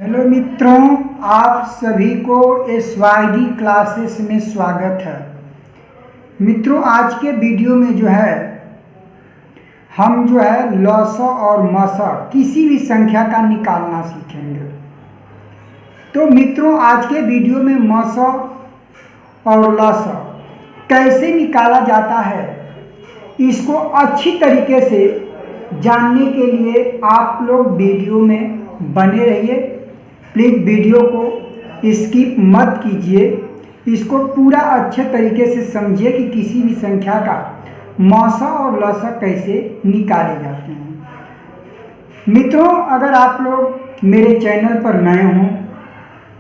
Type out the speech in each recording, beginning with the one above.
Hello मित्रों, आप सभी को SYD क्लासेस में स्वागत है। मित्रों, आज के वीडियो में हम लॉसा और मसा किसी भी संख्या का निकालना सीखेंगे। तो मित्रों, आज के वीडियो में मसा और लॉसा कैसे निकाला जाता है, इसको अच्छी तरीके से जानने के लिए आप लोग वीडियो में बने रहिए। प्लीज़ वीडियो को स्किप मत कीजिए, इसको पूरा अच्छे तरीके से समझिए कि किसी भी संख्या का मौसा और लसा कैसे निकाले जाते हैं। मित्रों, अगर आप लोग मेरे चैनल पर नए हों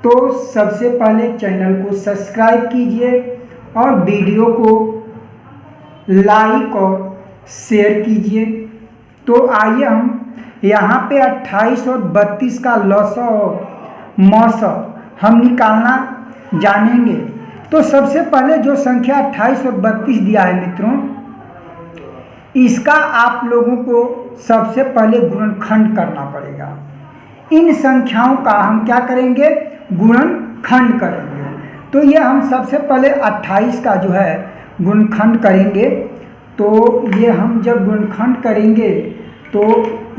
तो सबसे पहले चैनल को सब्सक्राइब कीजिए और वीडियो को लाइक और शेयर कीजिए। तो आइए हम यहाँ पे 28 और 32 का लसा और मौसा हम निकालना जानेंगे। तो सबसे पहले जो संख्या 28 और 32 दिया है मित्रों, इसका आप लोगों को सबसे पहले गुणनखंड करना पड़ेगा। इन संख्याओं का हम क्या करेंगे? गुणनखंड करेंगे। तो ये हम सबसे पहले 28 का गुणनखंड करेंगे। तो ये हम जब गुणनखंड करेंगे तो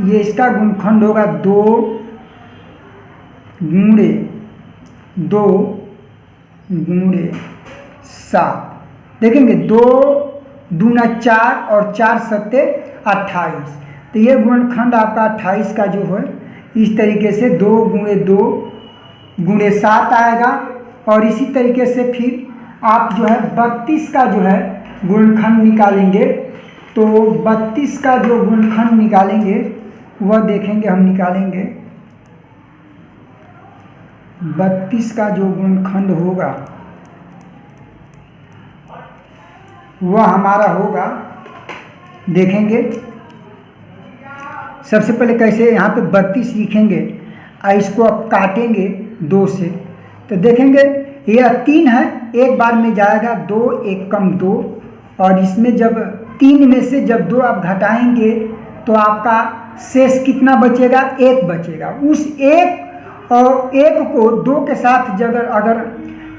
ये इसका गुणनखंड होगा 2 गुणे 2 गुणे 7। देखेंगे 2 दूना 4 और 4 सत्ते 28। तो ये गुणनखंड आपका 28 का इस तरीके से 2 गुणे 2 गुणे 7 आएगा। और इसी तरीके से फिर आप 32 का गुणनखंड निकालेंगे। तो 32 का जो गुणनखंड निकालेंगे वह देखेंगे, हम निकालेंगे 32 का जो गुणनखंड होगा वह हमारा होगा, देखेंगे सबसे पहले कैसे यहाँ पे 32 लिखेंगे और इसको अब काटेंगे 2 से। तो देखेंगे यह 3 है, एक बार में जाएगा 2 1 कम 2। और इसमें जब 3 में से जब 2 आप घटाएंगे तो आपका शेष कितना बचेगा? 1 बचेगा। उस 1 और 1 को 2 के साथ जब अगर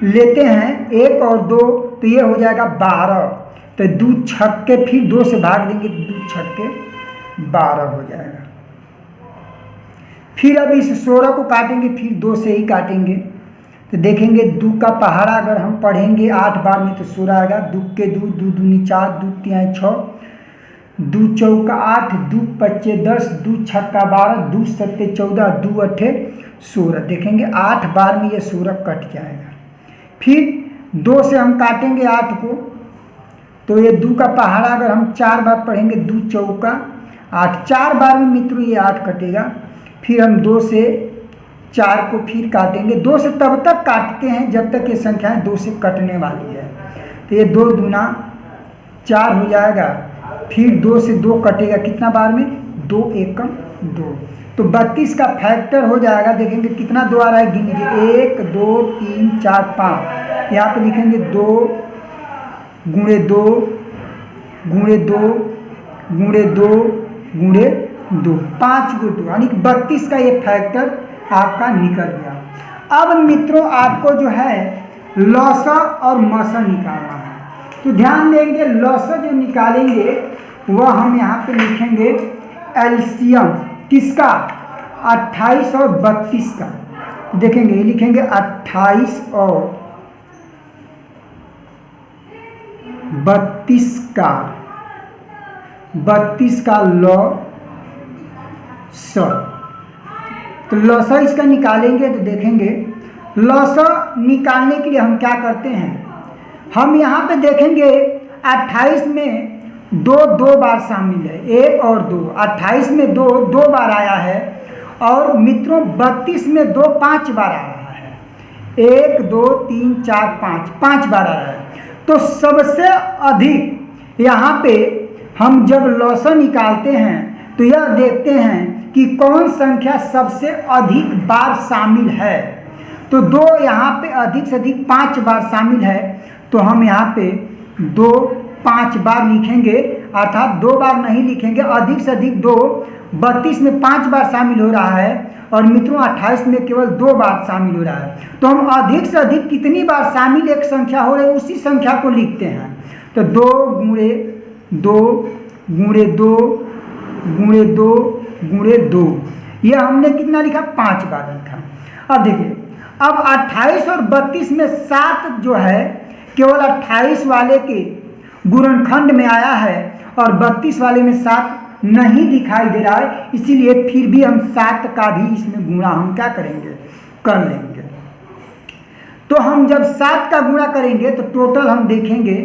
लेते हैं 1 और 2 तो ये हो जाएगा 12। तो 2 छक्के फिर 2 से भाग देंगे, 2 छक्के 12 हो जाएगा। फिर अब इस 16 को काटेंगे, फिर 2 से ही काटेंगे। तो देखेंगे 2 का पहाड़ा अगर हम पढ़ेंगे 8 बार में तो 16 आएगा। 2 के 2, 2 दूनी 4, 2 तिहाई 6, 2 चौका 8, 2 पच्चे 10, 2 छक्का 12, 2 सत्ते 14, 2 अट्ठे 16। देखेंगे 8 बार में ये 16 कट जाएगा। फिर 2 से हम काटेंगे 8 को, तो ये 2 का पहाड़ा अगर हम 4 बार पढ़ेंगे 2 चौका 8, 4 बार में मित्रों ये 8 कटेगा। फिर हम 2 से 4 को फिर काटेंगे। 2 से तब तक काटते हैं जब तक ये संख्याएं 2 से कटने वाली है। तो ये 2 दूना 4 हो जाएगा। फिर 2 से 2 कटेगा कितना बार में? 2 1 कम 2। तो 32 का फैक्टर हो जाएगा। देखेंगे कितना 2 आ रहा है, गिनेंगे 1 2 3 4 5। यहाँ पे लिखेंगे 2 गुणे 2 गुणे 2 गुणे 2 गुणे 2, 5 गुणे 2, यानी 32 का ये फैक्टर आपका निकल गया। अब मित्रों आपको लॉसा और मसा निकालना है। तो ध्यान देंगे, लॉसा जो निकालेंगे वह हम यहाँ पे लिखेंगे एलसीएम किसका? 28 और 32 का। देखेंगे ये लिखेंगे 28 और 32 का, 32 का लॉसा। तो लॉसा इसका निकालेंगे। तो देखेंगे लॉसा निकालने के लिए हम क्या करते हैं, हम यहाँ पे देखेंगे 28 में 2 2 बार शामिल है, 1 और 2। 28 में 2 2 बार आया है और मित्रों 32 में 2 5 बार आ रहा है। 1 2 3 4 5 5 बार आ रहा है। तो सबसे अधिक यहाँ पे हम जब लॉसा निकालते हैं तो यह देखते हैं कि कौन संख्या सबसे अधिक बार शामिल है। तो 2 यहाँ पे अधिक से अधिक 5 बार शामिल है। तो हम यहाँ पे 2 5 बार लिखेंगे, अर्थात 2 बार नहीं लिखेंगे, अधिक से अधिक 2। 32 में 5 बार शामिल हो रहा है और मित्रों 28 में केवल 2 बार शामिल हो रहा है। तो हम अधिक से अधिक कितनी बार शामिल एक संख्या हो रही है उसी संख्या को लिखते हैं। तो 2 गुणे 2 गुणे 2 गुणे 2 गुणे 2, यह हमने कितना लिखा? 5 बार लिखा। अब देखिए, अब 28 और 32 में 7 जो है केवल 28 वाले के गुणनखंड में आया है और 32 वाले में 7 नहीं दिखाई दे रहा है, इसीलिए फिर भी हम 7 का भी इसमें गुणा हम क्या करेंगे? कर लेंगे। तो हम जब 7 का गुणा करेंगे तो टोटल हम देखेंगे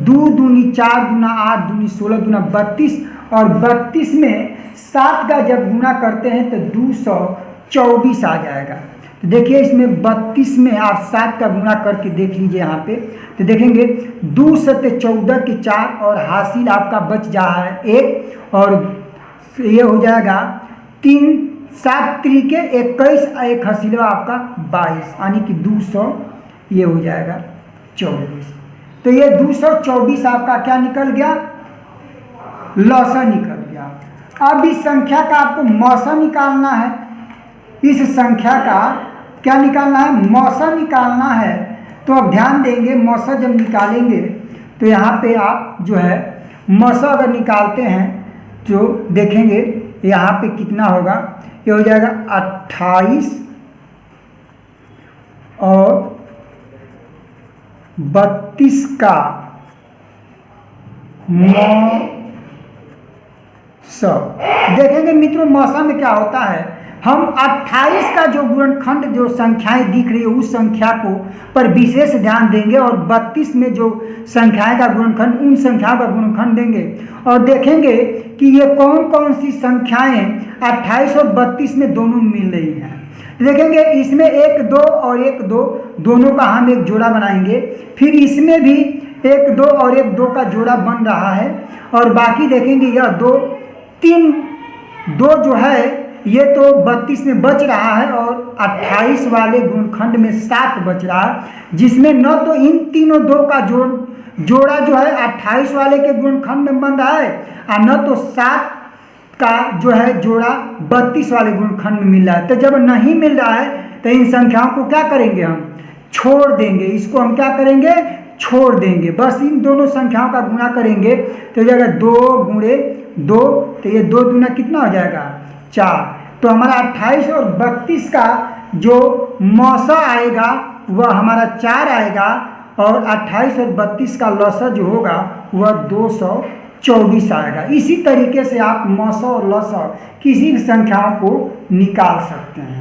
2 दूनी 4 दूना 8 दूनी 16 दूना 32, और 32 में 7 का जब गुणा करते हैं तो 224 आ जाएगा। तो देखिए इसमें 32 में आप 7 का गुणा करके देख लीजिए यहाँ पे, तो देखेंगे 2 सत्ते 14 के 4 और हासिल आपका बच जा रहा है 1, और ये हो जाएगा 3 7 त्रिके 21, एक हसीलवा आपका 22, यानी कि 200 ये हो जाएगा 24। तो ये 224 आपका क्या निकल गया? लौसा निकल गया। अब इस संख्या का आपको मौसा निकालना है। इस संख्या का क्या निकालना है? मौसा निकालना है। तो अब ध्यान देंगे, मौसा जब निकालेंगे तो यहाँ पे आप जो है मौसा अगर निकालते हैं तो देखेंगे यहाँ पे कितना होगा? ये हो जाएगा 28 और 32 का मौसा। देखेंगे मित्रों मौसा में क्या होता है, हम 28 का जो गुणनखंड जो संख्याएं दिख रही है उस संख्या को पर विशेष ध्यान देंगे, और 32 में जो संख्याएं का गुणनखंड उन संख्याओं का गुणनखंड देंगे, और देखेंगे कि ये कौन कौन सी संख्याएं 28 और 32 में दोनों मिल रही हैं। देखेंगे इसमें 1 2 और 1 2 दोनों का हम एक जोड़ा बनाएंगे, फिर इसमें भी 1 2 और 1 2 का जोड़ा बन रहा है, और बाकी देखेंगे यह 2 3 2 जो है ये तो 32 में बच रहा है, और 28 वाले गुणनखंड में 7 बच रहा है, जिसमें न तो इन तीनों 2 का जोड़ा जो है 28 वाले के गुणनखंड में बन रहा है, और न तो 7 का जो है जोड़ा 32 वाले गुणनखंड में मिल रहा है। तो जब नहीं मिल रहा है तो इन संख्याओं को क्या करेंगे? हम छोड़ देंगे। इसको हम क्या करेंगे? छोड़ देंगे। बस इन दोनों संख्याओं का गुणा करेंगे तो जाएगा 2 गुणे 2, तो ये 2 दूना कितना हो जाएगा? 4। तो हमारा 28 और 32 का जो मौसा आएगा वह हमारा 4 आएगा, और 28 और 32 का लौसा जो होगा वह 224 आएगा। इसी तरीके से आप मौसा और लौसा किसी भी संख्याओं को निकाल सकते हैं।